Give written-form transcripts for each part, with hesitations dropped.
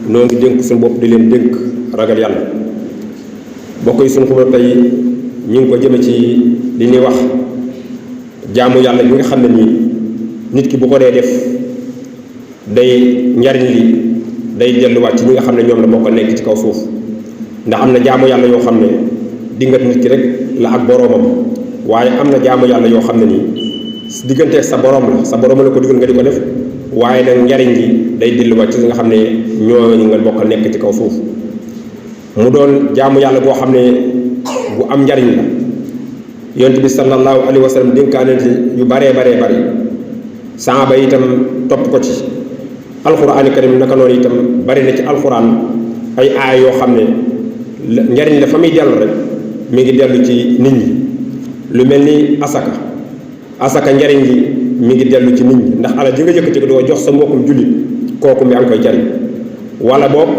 noo ngi dénk suñu bopp di leen dénk ragal yàlla. bokk yi suñu xubal tey ñu ngi ko jëme ci li ñuy wax jaamu yàlla bi nga xam ne nii nit ki bu ko dee def day njariñ li day delluwaat ci ñi nga xam ne ñoom la moo ko nekk ci kaw suuf. ndax am na jaamu yàlla yoo xam ne dingat nit ki rek la ak boroomam, waaye am na jaamu yàlla yoo xam ne nii digganteeg sa borom la ko digal nga di ko def, waaye nag njariñ li day delluwaat ci nga xam ne ñooñu nga bokk nekk ci kaw suuf. mu doon jaamu yàlla boo xam ne bu am njariñ la. yonent bi sallallahu alayhi wa sallam dénkaane yu baree bari saaba itam topp ko ci. alxuraani karim naka noonu itam bari na ci alxuraan ay aaya yoo xam ne njariñ la fa muy dellu rek mi ngi dellu ci nit ñi. lu mel ni asaka njariñ li mi ngi dellu ci nit ñi, ndax alal ji nga yëkkati ko doo jox sa mbokkum jullit kooku mi am koy jariñ. wala boog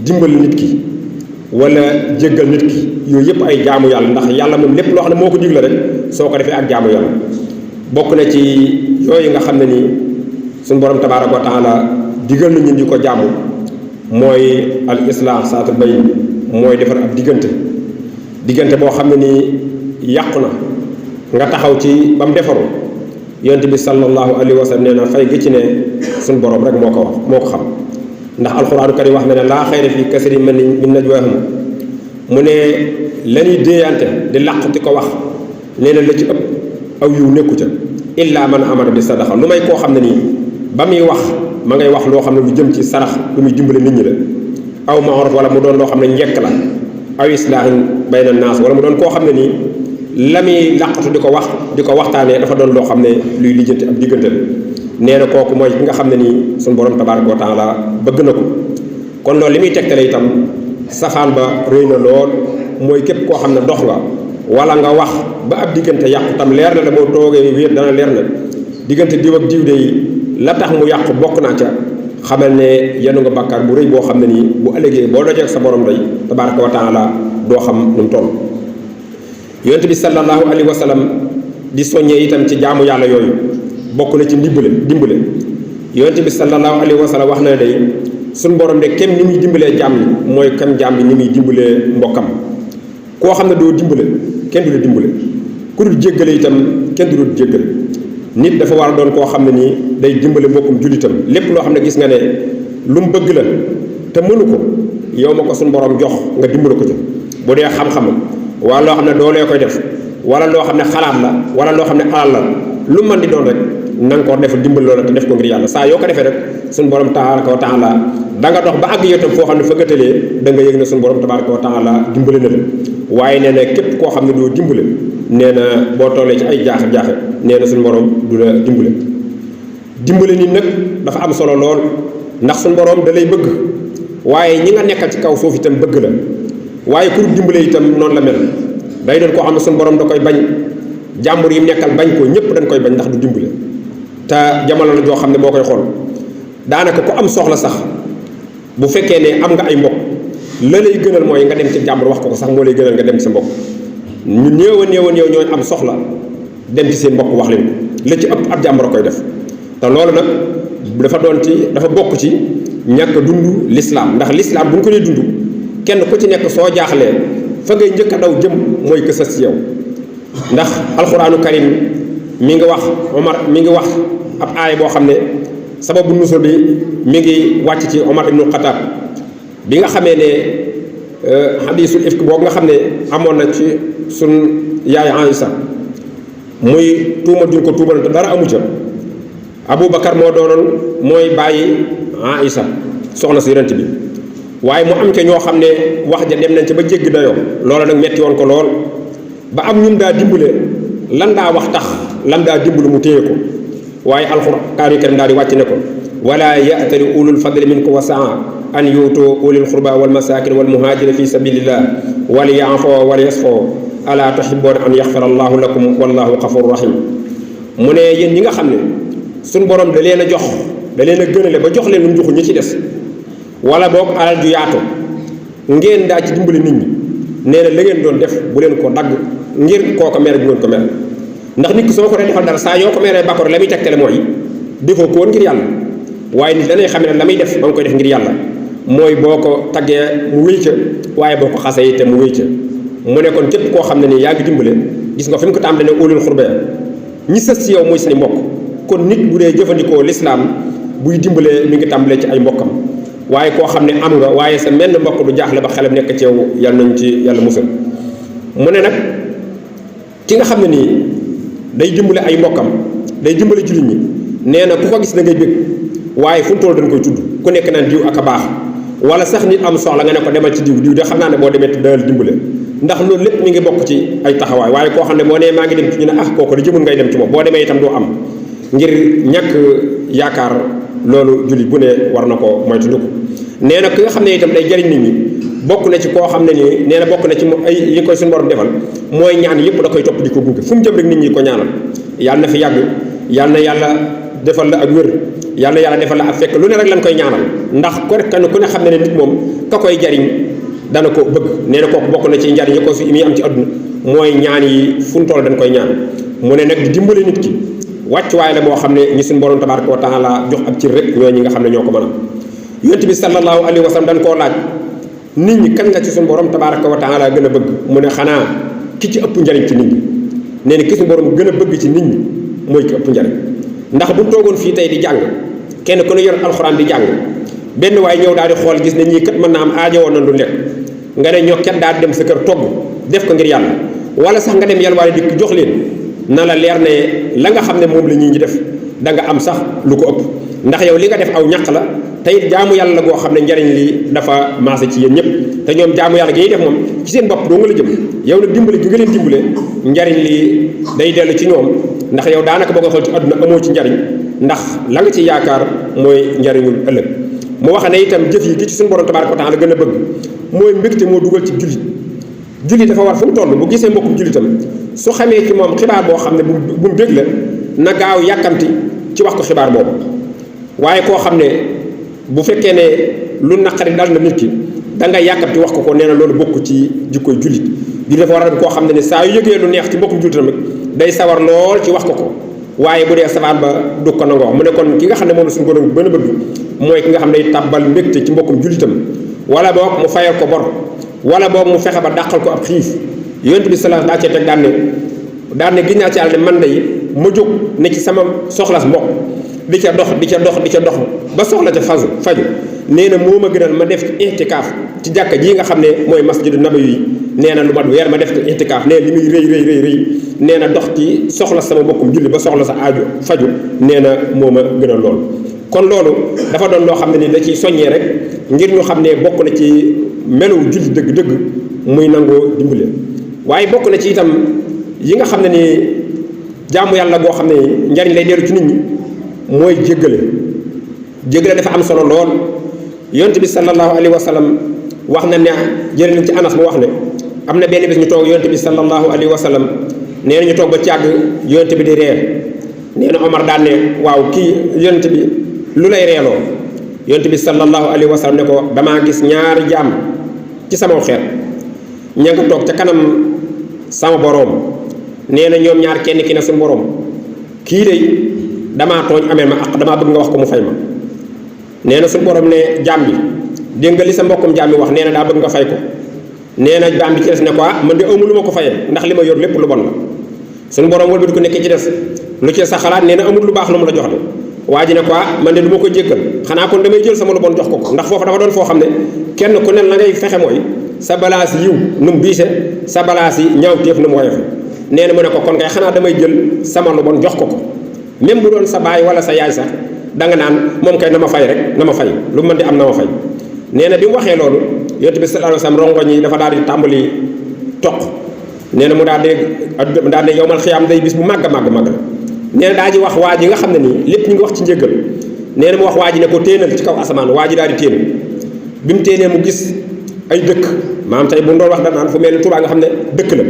dimbali nit ki wala jéggal nit ki, yooyu yëpp ay jaamu yàlla, ndax yàlla moom lépp loo xam ne moo ko digle rek soo ko defee ak jaamu yàlla. bokk na ci yooyu nga xam ne nii suñu borom tabaaraka wa taala digal nañu di ko jaamu mooy al islah saatul bayn, mooy defar ab diggante boo xam ne nii yàqu na nga taxaw ci ba mu defaru. yonent bi sallallahu alayhi wa sallam nee na fay gi ci ne suñu borom rek moo ko xam. ndax alxuraanu karim wax na ne laa xayra fii kasiirin min najwaahum, mu ne la ñuy déeyante di làqati ko wax nee na la ci ëpp aw yiw nekku ca illa man amara bi sadaqa, lu may koo xam ne nii ba muy wax ma ngay wax loo xam ne lu jëm ci sarax lu muy dimbale nit ñi la, aw ma'ruf wala mu doon loo xam ne njekk la, aw islaahin bayna naas wala mu doon koo xam ne nii la muy làqatu di ko waxtaanee dafa doon loo xam ne luy lijjanti ab diggante la. nee na kooku mooy ki nga xam ne nii suñu borom tabaaraka wa taala bëgg na ko. kon loolu li muy tegtale itam safaan ba rëy na lool, mooy képp koo xam ne dox nga wala nga wax ba ab diggante yàqu tam leer na la boo toogee wéet dana leer na diggante diw ak diw de la tax mu yàqu bokk naa ca, xamal ne yenu nga bàkkaar bu rëy boo xam ne nii bu ëllëgee boo dojee ak sa borom day tabaaraka wa taala doo xam nu mu toll. yonent bi sallallahu alayhi wa sallam di soññee itam ci jaamu yàlla yooyu bokk na ci dimbale. yonent bi sallallahu alayhi wa sallam wax na ne day suñ borom de kenn ni muy dimbalee jaam yi mooy kam jaam bi ni muy dimbalee mbokkam. koo xam ne doo dimbale kenn du la dimbale, ku dul jéggale itam kenn du dul jéggale. nit dafa war a doon koo xam ne nii day dimbale mbokkum jullitam. lépp loo xam ne gis nga ne lu mu bëgg la te mënu ko yow ma ko suñ borom jox nga dimbale ko ci, bu dee xam-xam wala loo xam ne doolee koy def wala loo xam ne xalaat la wala loo xam ne alal la, lu mën di doon rek na nga ko def dimbal loola te def ko ngir yàlla. saa yoo ko defee rek suñu borom tabaaraka wa taala da nga dox ba àgg yow tam foo xam ne fa nga tëlee da nga yëg ne suñu borom tabaaraka wa taala dimbale na la. waaye nee na képp koo xam ne doo dimbale nee na boo tollee ci ay jaaxe nee na suñu borom du la dimbale nit nag dafa am solo lool, ndax suñu borom da lay bëgg waaye ñi nga nekkal ci kaw suuf itam bëgg la. waaye ku dimbale itam noonu la mel, day doon koo xam ne suñu borom da koy bañ, jàmbur yi nekkal bañ ko ñëpp dañ koy bañ ndax du dimbale. te jamono la joo xam ne boo koy xool daanaka ku am soxla sax bu fekkee ne am nga ay mbokk la lay gënal mooy nga dem ci jàmbur wax ko sax moo lay gënal nga dem ci sa mbokk. ñu néew a ñooy am soxla dem ci seen mbokk wax leen ko, la ci ëpp ab jàmbur a koy def. te loolu nag dafa bokk ci ñàkk dund lislaam, ndax lislaam bu ñu ko dee dund kenn ku ci nekk soo jaaxlee fa ngay njëkk a daw jëm mooy kësas ci yow. ndax alxuraanu karim mi ngi wax ab aaya boo xam ne sababu nusul bi mi ngi wàcc ci Omar ibnul Xataab bi nga xamee ne hadiisul ifk boobu nga xam ne amoon na ci sun yaay Aïsa muy tuuma duñ ko tuumal te dara amu ca. Aboubacar mooy bàyyi Aïsa soxna si yonent bi, waaye mu am ca ñoo xam ne wax ja dem nañ ca ba jéggi dayoo. loola nag metti woon ko lool ba am ñun daa dimbale lan daa wax tax lan daa dimbale mu téye ko. waaye alxuraan karim daal di wàcc ne ko wala ya'tali ulul fadli minkum wa saa an yuutu ulil xurba wal masakin wal muhajiri fi sabilillah wal ya'fu wal yasfu ala tuhibbuuna an yaxfira allahu lakum wallahu ghafurur rahim. mu ne yéen ñi nga xam ne suñ borom da leen a jox da leen a gënale ba jox leen lu mu joxu ñi ci des, wala boog alal ju yaatu ngeen daa ci dimbali nit ñi, nee na la ngeen doon def bu leen ko dagg ngir koo ko mere bu ngeen ko mere. ndax nit ki soo ko dee defal dara saa yoo ko meree bakkoor la muy tegtale mooy defoo ko woon ngir yàlla, waaye nit danay xam ne la muy def ba nga koy def ngir yàlla. mooy boo ko taggee mu wéy ca waaye boo ko xasee itam mu wéy ca mu ne kon képp koo xam ne nii yaa ngi dimbale gis nga fi mu ko tàmbalee ne ulul xurba ñi sës ci yow muy say mbokk kon nit bu dee jëfandikoo lislaam buy dimbalee mi ngi tàmbalee ci ay mbokkam waaye koo xam ne am nga waaye sa menn mbokk du jaaxle ba xelam nekk ci yow yàlla nañu ci yàlla musal mu ne nag ki nga xam ne nii day dimbale ay mbokkam day dimbale jullit ñi nee na ku ko gis da ngay bég waaye fu mu toll dañ koy tudd ku nekk naan diw ak a baax wala sax nit am soxla nga ne ko demal ci diw de xam naa ne boo demee te dana dimbale ndax loolu lépp mi ngi bokk ci ay taxawaay waaye koo xam ne boo nee maa ngi dem ci ñu ne ah kooku da jëmul ngay dem ci moom boo demee itam doo am ngir ñàkk yaakaar loolu jullit bu ne war na ko moytandiku nee na ki nga xam ne itam day jariñ nit ñi bokk na ci koo xam ne nii nee na bokk na ci ay yi koy suñu borom defal mooy ñaan yëpp da koy topp di ko gunge fu mu jëm rek nit ñi ko ñaanal yàlla na fi yàgg yàlla na yàlla defal la ak wér yàlla na yàlla defal la ak fekk lu ne rek lañ koy ñaanal ndax ku ne xam ne ne nit moom ka koy jariñ dana ko bëgg nee na kooku bokk na ci njariñ yi ko fi muy am ci àdduna mooy ñaan yi fu mu toll dañ koy ñaan mu ne nag di dimbale nit ki wàccuwaay la boo xam ne ñi suñu borom tabaaraka wa taala jox ab cir rek ñoo ñi nga xam ne ñoo ko mën a yonent bi sallallahu alayhi wa sallam dañ koo laaj nit ñi kan nga ci suñu borom tabaaraka wa taala gën a bëgg mu ne xanaa ki ci ëpp njariñ ci nit ñi nee na ki suñu borom gën a bëgg ci nit ñi mooy ki ëpp njariñ ndax bu toogoon fii tey di jàng kenn ku ne yor alxuraan di jàng benn waaye ñëw daal di xool gis ne ñii kat mën naa am aajo woon na lu lekk nga ne ñoo kat daal di dem sa kër togg def ko ngir yàlla wala sax nga dem yalwaale dikk jox leen na la leer ne la nga xam ne moom la ñii ñi def da nga am sax lu ko ëpp ndax yow li nga def aw ñàq la te it jaamu yàlla la goo xam ne njariñ li dafa maase ci yéen ñëpp te ñoom jaamu yàlla gi ñuy def moom ci seen bopp doo nga la jëm yow nag dimbale gi nga leen dimbale njariñ li day dellu ci ñoom ndax yow daanaka boo ko xool ci àdduna amoo ci njariñ ndax la nga ci yaakaar mooy njariñul ëllëg mu wax ne itam jëf yi ki ci suñu borom tabaaraka wa taala gën a bëgg mooy mbégte moo dugal ci jullit jullit dafa war fu mu toll bu gisee mbokkum jullitam su xamee ci moom xibaar boo xam ne bu mu bég la na gaaw yàkkamti ci wax ko xibaar boobu waaye koo xam ne bu fekkee ne lu naqari dal na nit ki da nga yàkkamti wax ko nee na loolu bokk ci jikkoy jullit jullit dafa war a koo xam ne saa yu yëgee lu neex ci mbokkum jullitam rek day sawar lool ci wax ko waaye bu dee safaan ba du ko nangoo mu ne kon ki nga xam ne moom la suñu borom gën a bëgg mooy ki nga xam ne day tàbbal mbégte ci mbokkum jullitam wala boog mu fayal ko bor wala boog mu fexe ba dàqal ko ab xiif yonent bi sallallahu daa cee teg daan ne gis naa ci yàlla ne man day ma jóg ne ci sama soxlas mbokk di ca dox ba soxla ca faju nee na moo ma gënal ma def ci itikaaf ci jàkka jii nga xam ne mooy masjidu nabawi yi nee na lu mat weer ma def ci itikaaf nee li muy rëy nee na dox ci soxla sama mbokkum julli ba soxla sa aaju faju nee na moo ma gënal lool kon loolu dafa doon loo xam ne ni da ciy soññee rek ngir ñu xam ne bokk na ci melu julli dëgg-dëgg muy nangoo dimbale waaye bokk na ci itam yi nga xam ne ni jaamu yàlla goo xam ne njariñ lay dellu ci nit ñi mooy jéggale dafa am solo lool yonent bi sallallahu alayhi wa sallam wax na ne jëlee nañ ci Anas mu wax ne am na benn bés ñu toog yonent bi sallallahu alayhi wa sallam nee na ñu toog ba càgg yonent bi di reer nee na Omar daan ne waaw kii yonent bi lu lay reeloo yonent bi sallallahu alayhi wa sallam ne ko damaa gis ñaari jaam ci sama xeet ña nga toog ca kanam sama boroom nee na ñoom ñaar kenn ki ne suñu boroom kii day damaa tooñ amee ma ak damaa bëgg nga wax ko mu fay ma nee na suñu boroom ne jaam bi dégg nga li sa mbokkum jaam bi wax nee na daa bëgg nga fay ko nee na jaam bi ci des ne ko man de amul lu ma ko fayee ndax li ma yor lépp lu bon la suñu boroom wëlbati ko nekk ci des lu ci sa xalaat nee na amul lu baax lu mu la jox de waa ji ne ko man de du ma ko jéggal xanaa kon damay jël sama lu bon jox ko ndax foofu dafa doon foo xam ne kenn ku ne la ngay fexe mooy sa balaas yiw nu mu diise sa balaas yi ñaaw téef nu mu woyofe nee na mu ne ko kon kay xanaa damay jël sama lu bon jox ko même bu doon sa baay wala sa yaay sax danga naan moom kay na ma fay rek na ma fay lu mën di am na ma fay nee na bi mu waxee loolu yonent bi sallallahu alayhi wasallam rongoñ yi dafa daal di tàmbali toq nee na mu daal di yowmal xiyaam day bis bu màgg la nee na daa ji wax waa ji nga xam ne nii lépp ñu ngi wax ci njëggal nee na mu wax waa ji ne ko téenal ci kaw asamaan waa ji daal di téen bi mu téenee mu gis ay dëkk maanaam tey bu ñu doon wax danaan fu mel ni Tuubaa nga xam ne dëkk la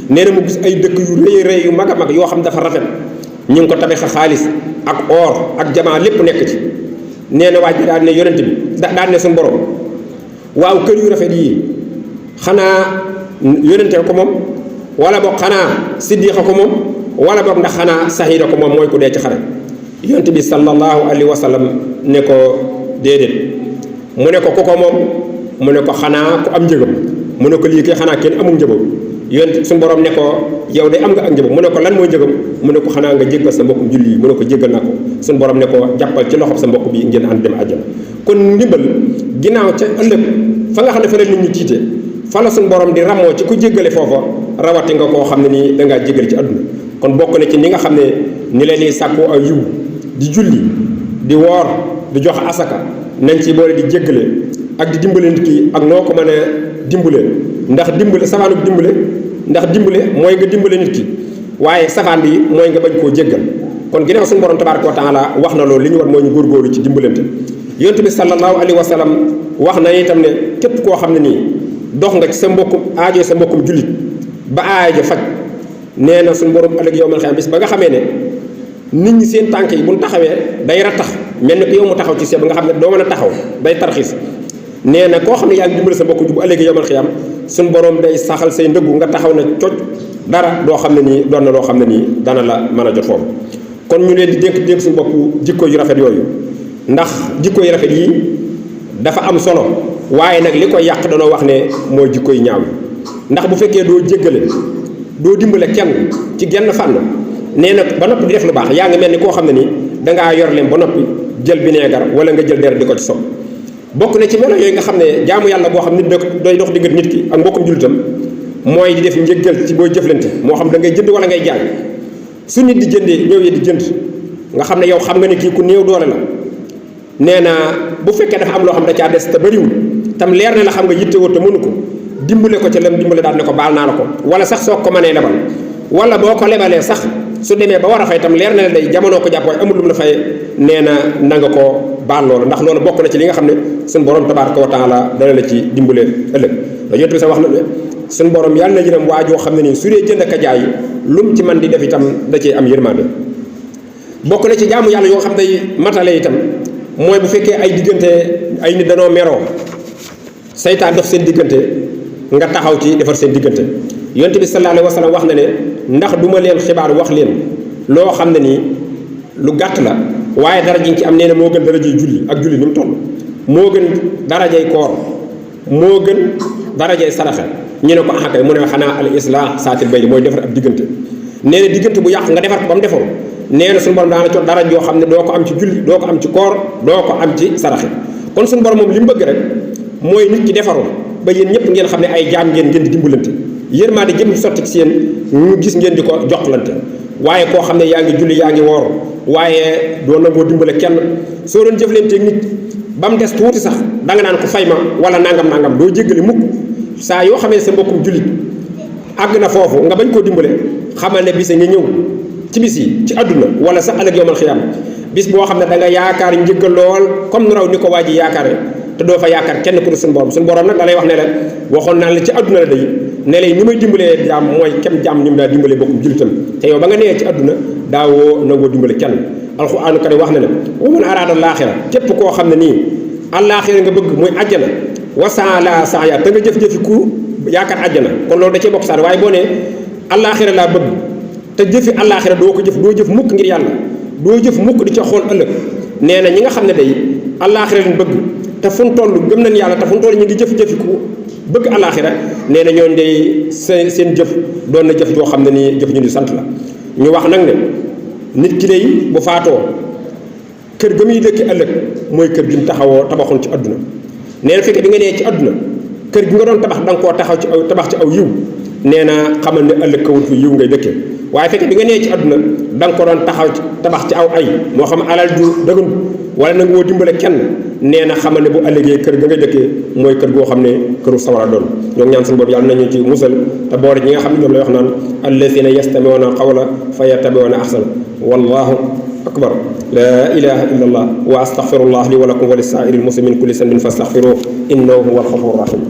nee na mu gis ay dëkk yu rëy yu mag a mag yoo xam dafa rafet ñu ngi ko tabax xaalis ak or ak jamaa lépp nekk ci nee na waa ji daal ne yonent bi daal ne suñu borom waaw kër yu rafet yii xanaa yonente ko moom wala boog xanaa siddiqa ko moom wala boog ndax xanaa saxiida ko moom mooy ku dee ci xare yonent bi sallallahu alayhi wa sallam ne ko déedéet mu ne ko ku ko moom mu ne ko xanaa ku am njëgam mu ne ko lii kay xanaa kenn amul njëgam yonent suñu borom ne ko yow de am nga ak njëgam mu ne ko lan mooy njëgam mu ne ko xanaa nga jéggal sa mbokkum julli yi mu ne ko jéggal naa ko suñu borom ne ko jàppal ci loxob sa mbokk bi ngeen ànd dem àjjana. kon ndimbal ginnaaw ca ëllëg fa nga xam ne fa la nit ñi tiite fa la suñu borom di ramoo ci ku jéggale foofa rawati nga koo xam ne nii dangaa jéggale ci àdduna. kon bokk na ci ni nga xam ne ni leen di sàkkoo ay yiw di julli di woor di jox asaka nañ ci boole di jéggale ak di dimbale nit ki ak noo ko mën a dimbale ndax dimbale safaanu dimbale ndax dimbale mooy nga dimbale nit ki waaye safaan bi mooy nga bañ koo jéggal. kon ginnaaw suñu borom tabaaraka wa taala wax na loolu li ñu war mooy ñu góorgóorlu ci dimbalante. yonent bi sallallahu alayhi wa sallam wax na itam ne képp koo xam ne nii dox nga ci sa mbokkum aajo sa mbokkum jullit ba aajo faj nee na suñu borom ëllëg yow man xam bis ba nga xamee ne nit ñi seen tànk yi bu ñu taxawee day rattax mel ni ko yow mu taxaw ci seet ba nga xam ne doo mën a taxaw day tarxiis nee na koo xam ne yaa ngi dimbale sa mbokku bu ëllëg yow man xiyam suñu borom day saxal say ndëggu nga taxaw na coj dara doo xam ne nii doon na loo xam ne nii dana la mën a jot foofu. kon ñu leen di dénk suñu bopp jikko yu rafet yooyu ndax jikko yu rafet yi dafa am solo waaye nag li koy yàq danoo wax ne mooy jikko yu ñaaw ndax bu fekkee doo jéggale doo dimbale kenn ci genn fànn nee na ba noppi di def lu baax yaa ngi mel ni koo xam ne ni dangaa yor leen ba noppi jël bineegar wala nga jël deret di ko ci sob bokk na ci melo yooyu nga xam ne jaamu yàlla boo xam nit doy dox diggante nit ki ak mbokkum jullitam mooy di def njëggal ci booy jëflante moo xam da ngay jënd wala ngay jaay su nit di jëndee ñëw yee di jënd nga xam ne yow xam nga ne kii ku néew doole la nee na bu fekkee dafa am loo xam da caa des te bëriwul tam leer na la xam nga yittewoo te mënu ko dimbale ko ca lem dimbale daal ne ko baal naa la ko wala sax soo ko mënee lebal wala boo ko lebalee sax su demee ba war a fay tam leer na la day jamono ko jàpp waaye amul lu mu la fay nee na nga koo baal loolu ndax loolu bokk na ci li nga xam ne suñu borom tabaaraka wa taala dana la ci dimbale ëllëg da yonent bi sax wax na ne suñu borom yàlla na yërëm waa joo xam ne nii su dee jënd ak jaay lu mu ci man di def itam da cee am yërmande bokk na ci jaamu yàlla yoo xam day matale itam mooy bu fekkee ay diggante ay nit danoo meroo saytaan dox seen diggante nga taxaw ci defar seen diggante yonent bi sallallahu alayhi wa sallam wax na ne ndax du ma leen xibaar wax leen loo xam ne nii lu gàtt la waaye dara ji ci am nee na moo gën darajay julli ak julli ni mu toll moo gën darajay koor moo gën darajay saraxe ñu ne ko axakay mu ne xanaa al islah saatil bay mooy defar ab diggante nee na diggante bu yàq nga defar ko ba mu defaru nee na suñu borom daana co dara joo xam ne doo ko am ci julli doo ko am ci koor doo ko am ci saraxe kon suñu borom moom li mu bëgg rek mooy nit ki defaru ba yéen ñëpp ngeen xam ne ay jaam ngeen di dimbalante yërmaande jëm sotti ci yéen ñu gis ngeen di ko joxlante waaye koo xam ne yaa ngi julli yaa ngi woor waaye doo nangoo dimbale kenn soo doon jëflanteeg nit ba mu des tuuti sax danga naan ko fay ma wala nangam doo jéggale mukk saa yoo xamee sa mbokkum jullit àgg na foofu nga bañ koo dimbale xamal ne bis nga ñëw ci bis yi ci àdduna wala sax ëllëg yawmal xiyaam bis boo xam ne da nga yaakaar njëggal lool comme nu raw ni ko waa ji yaakaare te doo fa yaakaar kenn ku dul suñu borom nag da lay wax ne la waxoon naa la ci àdduna la day ne lay ni may dimbalee jaam mooy kem jaam ni mu daa dimbalee bokkum jullitam te yow ba nga nee ci àdduna daawoo nangoo dimbale kenn alxuraanu karim wax na ne wa man araada laaxira képp koo xam ne nii àllaaxira nga bëgg muy àjjana wasaa la saaya te nga jëf-jëfi ku yaakaar àjjana kon loolu da cee bokk saar waaye boo nee àllaaxira laa bëgg te jëfi àllaaxira doo jëf mukk ngir yàlla doo jëf mukk di ca xool ëllëg nee na ñi nga xam ne day àllaaxira lañ bëgg te fu mu toll gëm nañ yàlla te fu mu toll ñu ngi jëf-jëfi ku bëgg àllaaxira nee na ñoon day seen jëf doon na jëf joo xam ne nii jëf ñu di sant la ñu wax nag ne nit ki day bu faatoo kër ga muy dëkk ëllëg mooy kër gi mu tabaxoon ci àdduna nee na fekkee bi nga nee ci àdduna kër gi nga doon tabax da nga koo tabax ci aw yiw nee na xamal ne ëllëg kawul fi yiw ngay dëkkee waaye fekkee bi nga nee ci àdduna da nga ko doon tabax ci aw ay moo xam alal ju dëgën wala nag woo dimbale kenn nee na xamal ne bu ëllëgee kër ga nga dëkkee mooy kër goo xam ne këru sawara doon ñoo ngi ñaan suñu boobu yàlla nañu ci musal te boole ñi nga xam ne ñoom lay wax naan allazina yastami'una qawla fa yattabi'una ahsana wallahu akbar la ilaha illa allah wa astaghfirullah li wa lakum wa li sa'iril muslimin kulli sanbin fastaghfiruhu innahu huwal ghafurur rahim